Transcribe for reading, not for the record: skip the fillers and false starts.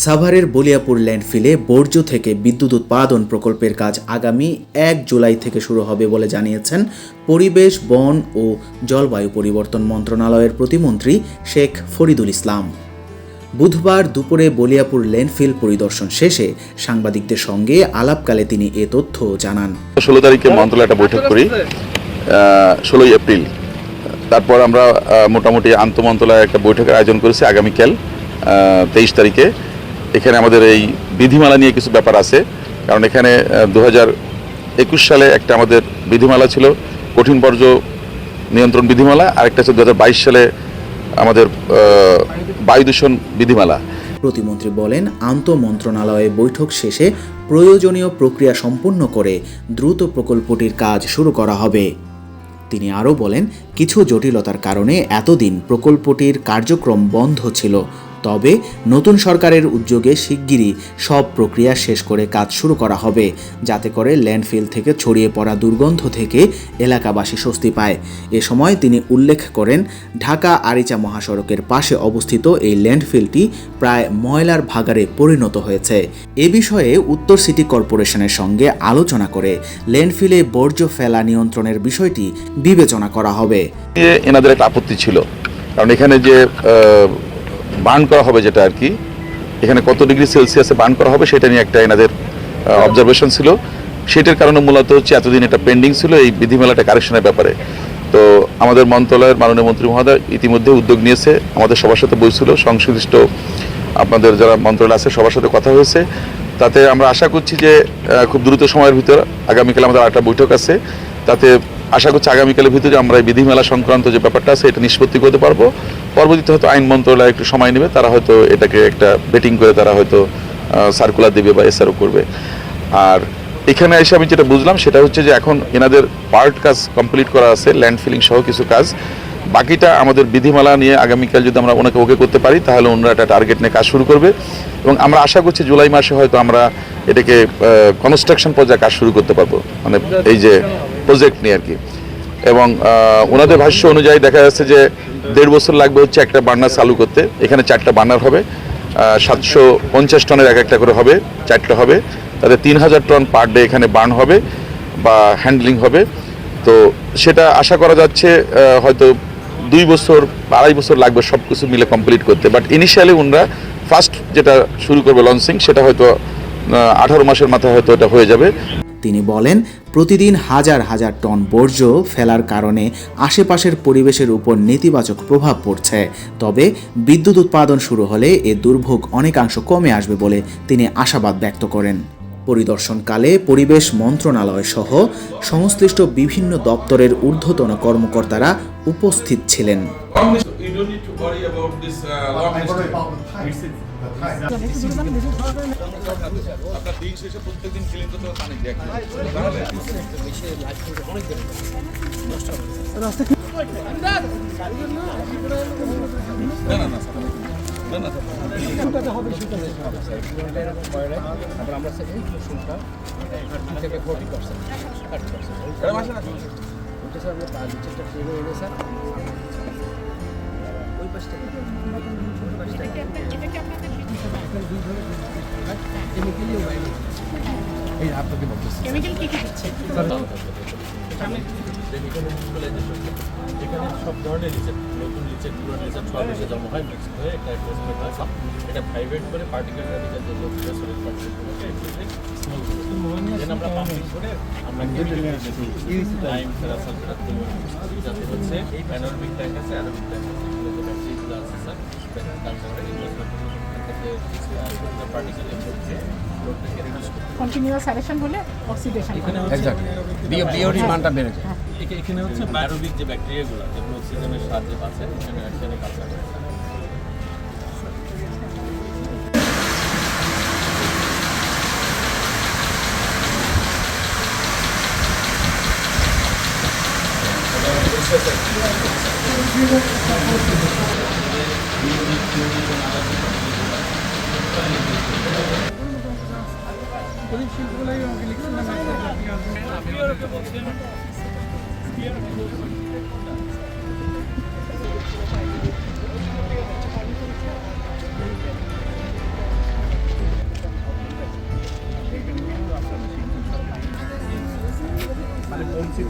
সাভারের বলিয়াপুর ল্যান্ডফিলে বর্জ্য থেকে বিদ্যুৎ উৎপাদন প্রকল্পের কাজ আগামী ১ জুলাই থেকে শুরু হবে বলে জানিয়েছেন পরিবেশ, বন ও জলবায়ু পরিবর্তন মন্ত্রণালয়ের প্রতিমন্ত্রী শেখ ফরিদুল ইসলাম। বুধবার দুপুরে বলিয়াপুর ল্যান্ডফিল পরিদর্শন শেষে সাংবাদিকদের সঙ্গে আলাপকালে তিনি এ তথ্য জানান। 16 তারিখে মন্ত্রণালয়ে একটা বৈঠক করি, 16 এপ্রিল। তারপর আমরা মোটামুটি আন্তঃমন্ত্রণালয়ে একটা বৈঠকের আয়োজন করেছি আগামীকাল 23 তারিখে। এখানে আমাদের এই বিধিমালা নিয়ে কিছু ব্যাপার আছে, কারণ এখানে 2021 সালে একটা আমাদের বিধিমালা ছিল, কঠিন বর্জ্য নিয়ন্ত্রণ বিধিমালা, আরেকটা ছিল 2022 সালে আমাদের বায়ু দূষণ বিধিমালা। প্রতিমন্ত্রী বলেন, আন্তঃমন্ত্রণালয়ে বৈঠক শেষে প্রয়োজনীয় প্রক্রিয়া সম্পন্ন করে দ্রুত প্রকল্পটির কাজ শুরু করা হবে। তিনি আরও বলেন, কিছু জটিলতার কারণে এতদিন প্রকল্পটির কার্যক্রম বন্ধ ছিল, তবে নতুন সরকারের উদ্যোগে শিগগিরই সব প্রক্রিয়া শেষ করে কাজ শুরু করা হবে, যাতে করে ল্যান্ডফিল থেকে ছড়িয়ে পড়া দুর্গন্ধ থেকে এলাকাবাসী স্বস্তি পায়। এ সময় তিনি উল্লেখ করেন, ঢাকা আরিচা মহাসড়কের পাশে অবস্থিত এই ল্যান্ডফিলটি প্রায় ময়লার ভাগাড়ে পরিণত হয়েছে। এ বিষয়ে উত্তর সিটি কর্পোরেশনের সঙ্গে আলোচনা করে ল্যান্ডফিলে বর্জ্য ফেলা নিয়ন্ত্রণের বিষয়টি বিবেচনা করা হবে। এনাদের একটা আপত্তি ছিল, কারণ এখানে যে বার্ন করা হবে, যেটা আর কি এখানে কত ডিগ্রি সেলসিয়াসে বার্ন করা হবে সেটা নিয়ে একটা এনাদের অবজারভেশন ছিল। সেটার কারণে মূলত হচ্ছে এতদিন এটা পেন্ডিং ছিল এই বিধিমালাটা কারেকশনের ব্যাপারে। তো আমাদের মন্ত্রণালয়ের মাননীয় মন্ত্রী মহোদয় ইতিমধ্যে উদ্যোগ নিয়েছে, আমাদের সবার সাথে বলছিল, সংশ্লিষ্ট আপনাদের যারা মন্ত্রণালয় আছে সবার সাথে কথা হয়েছে। তাতে আমরা আশা করছি যে খুব দ্রুত সময়ের ভিতর আগামীকাল আমাদের একটা বৈঠক আছে, তাতে আশা করছি আগামীকালের ভিতরে আমরা এই বিধিমেলা সংক্রান্ত যে ব্যাপারটা আছে এটা নিষ্পত্তি করতে পারবো। পরবর্তীতে হয়তো আইন মন্ত্রণালয় একটু সময় নেবে, তারা হয়তো এটাকে একটা বেটিং করে তারা হয়তো সার্কুলার দেবে বা এসআরও করবে। আর এখানে এসে আমি যেটা বুঝলাম সেটা হচ্ছে যে এখন এনাদের পার্ট কাজ কমপ্লিট করা আছে, ল্যান্ড ফিলিং সহ কিছু কাজ, বাকিটা আমাদের বিধিমালা নিয়ে আগামীকাল যদি আমরা ওনাকে ওকে করতে পারি তাহলে ওনারা একটা টার্গেট নিয়ে কাজ শুরু করবে, এবং আমরা আশা করছি জুলাই মাসে হয়তো আমরা এটাকে কনস্ট্রাকশন পর্যায়ে কাজ শুরু করতে পারবো, মানে এই যে প্রজেক্ট নিয়ে আর কি। এবং ওনাদের ভাষ্য অনুযায়ী দেখা যাচ্ছে যে 1.5 বছর লাগবে হচ্ছে একটা বার্নার চালু করতে। এখানে 4টা বার্নার হবে, 750 টনের একটা করে হবে, 4টা হবে, তাতে 3000 টন পার ডে এখানে বার্ন হবে বা হ্যান্ডলিং হবে। তো সেটা আশা করা যাচ্ছে হয়তো 2 বছর 2.5 বছর লাগবে সব কিছু মিলে কমপ্লিট করতে। বাট ইনিশিয়ালি ওনারা ফার্স্ট যেটা শুরু করবে লঞ্চিং, সেটা হয়তো 18 মাসের মাথায় হয়তো এটা হয়ে যাবে। তিনি বলেন, প্রতিদিন হাজার হাজার টন বর্জ্য ফেলার কারণে আশেপাশের পরিবেশের উপর নেতিবাচক প্রভাব পড়ছে, তবে বিদ্যুৎ উৎপাদন শুরু হলে এ দুর্ভোগ অনেকাংশ কমে আসবে বলে তিনি আশাবাদ ব্যক্ত করেন। পরিদর্শনকালে পরিবেশ মন্ত্রণালয় সহ সংশ্লিষ্ট বিভিন্ন দপ্তরের ঊর্ধ্বতন কর্মকর্তারা উপস্থিত ছিলেন। এখানে সব ধরনের রিসেট, নতুন রিসেট, পুরনো রিসেট সব এসে জমা হয়, মিক্স হয়ে একটা অ্যাডজাস্টমেন্ট হয়, এটা প্রাইভেট করে পার্টিকুলার রিসেট যে লোক সলিড পার্টিকুলার দেন আমরা পাম্পিং করে আমরা টাইম ফেরা সালফেট যাতে হচ্ছে এই অ্যানোরবিক ট্যাঙ্ক আছে, অ্যানোরবিক ট্যাঙ্ক আছে, এগুলোতে ব্যাটারিগুলো আছে স্যার, তারপরে ইনভেস্টমেন্ট পার্টিকুলার হচ্ছে লোডটাকে রিডিউস করতে কন্টিনিউয়াস অ্যারেশন হলে অক্সিডেশন এখানে বিওডি মানটা বেড়ে যায়। এখানে হচ্ছে বায়োরোবিক যে ব্যাকটেরিয়াগুলো যেগুলো অক্সিজেনের সাহায্যে বাঁচে, এখানে অ্যাকশনে কাজ করে। বঞ্চিত